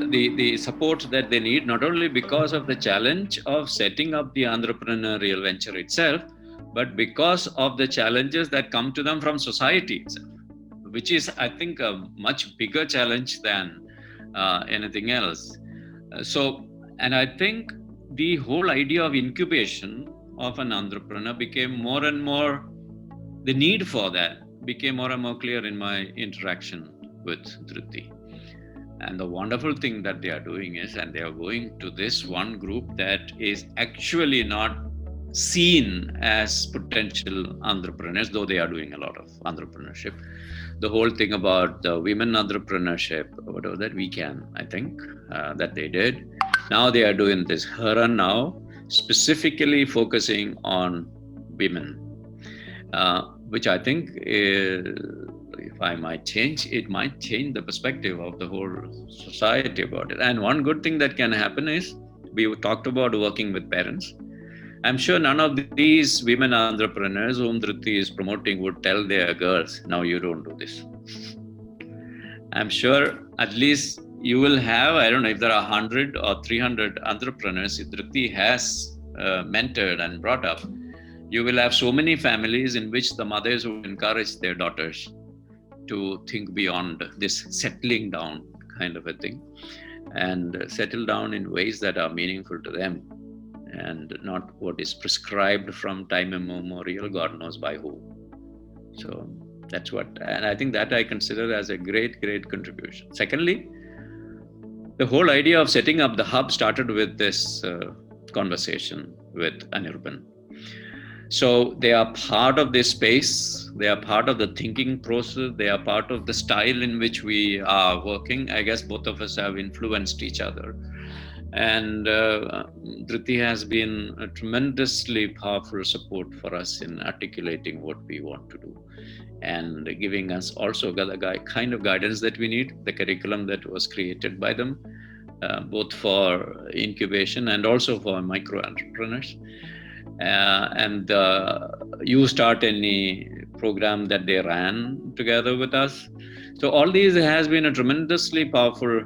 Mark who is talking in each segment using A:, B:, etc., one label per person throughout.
A: the support that they need, not only because of the challenge of setting up the entrepreneurial venture itself, but because of the challenges that come to them from society itself, which is, I think, a much bigger challenge than anything else. And I think the whole idea of incubation of an entrepreneur became more and more, the need for that became more and more clear in my interaction with Dhruti. And the wonderful thing that they are doing is, and they are going to this one group that is actually not seen as potential entrepreneurs, though they are doing a lot of entrepreneurship. The whole thing about the women entrepreneurship, whatever that we can, I think, that they did. Now they are doing this Haran now, specifically focusing on women, which I think is, if I might change, it might change the perspective of the whole society about it. And one good thing that can happen is, we talked about working with parents. I'm sure none of these women entrepreneurs whom Dhruti is promoting would tell their girls, now you don't do this. I'm sure at least you will have, I don't know if there are 100 or 300 entrepreneurs Dhruti has mentored and brought up. You will have so many families in which the mothers would encourage their daughters to think beyond this settling down kind of a thing, and settle down in ways that are meaningful to them, and not what is prescribed from time immemorial, God knows by who. So that's what, and I think that I consider as a great, great contribution. Secondly, the whole idea of setting up the hub started with this conversation with Anirban. So they are part of this space, they are part of the thinking process, they are part of the style in which we are working. I guess both of us have influenced each other. And Dhruti has been a tremendously powerful support for us in articulating what we want to do, and giving us also the kind of guidance that we need, the curriculum that was created by them, both for incubation and also for micro entrepreneurs. And You Start Any program that they ran together with us. So all these has been a tremendously powerful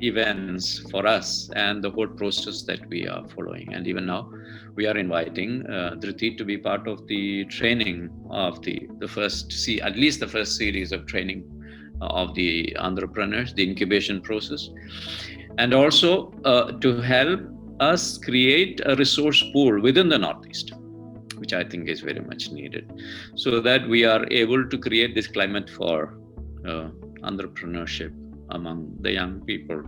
A: events for us, and the whole process that we are following. And even now, we are inviting Dhruti to be part of the training of the first at least the first series of training of the entrepreneurs, the incubation process, and also to help us create a resource pool within the Northeast, which I think is very much needed, so that we are able to create this climate for entrepreneurship among the young people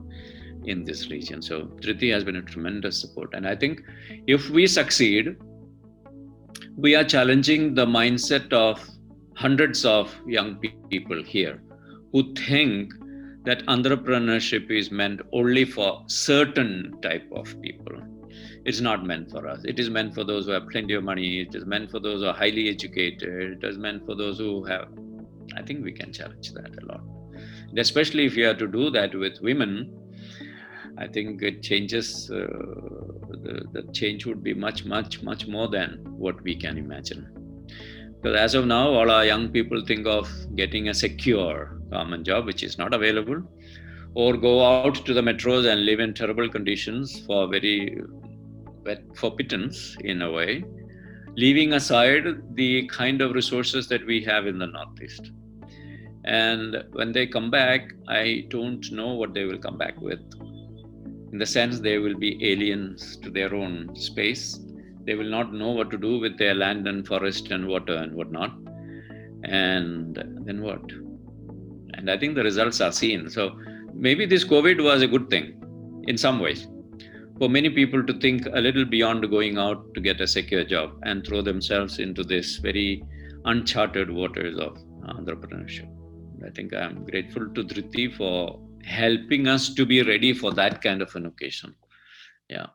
A: in this region. So Dhruti has been a tremendous support. And I think if we succeed, we are challenging the mindset of hundreds of young people here who think that entrepreneurship is meant only for certain type of people. It's not meant for us. It is meant for those who have plenty of money. It is meant for those who are highly educated. It is meant for those who have, I think we can challenge that a lot. And especially if you have to do that with women, I think it changes, the change would be much, much, much more than what we can imagine. Because as of now, all our young people think of getting a secure government job, which is not available, or go out to the metros and live in terrible conditions for pittance in a way, leaving aside the kind of resources that we have in the Northeast. And when they come back, I don't know what they will come back with. In the sense, they will be aliens to their own space. They will not know what to do with their land and forest and water and whatnot. And then what? And I think the results are seen. So maybe this COVID was a good thing in some ways, for many people to think a little beyond going out to get a secure job and throw themselves into this very uncharted waters of entrepreneurship. I think I'm grateful to Dhruti for helping us to be ready for that kind of an occasion. Yeah.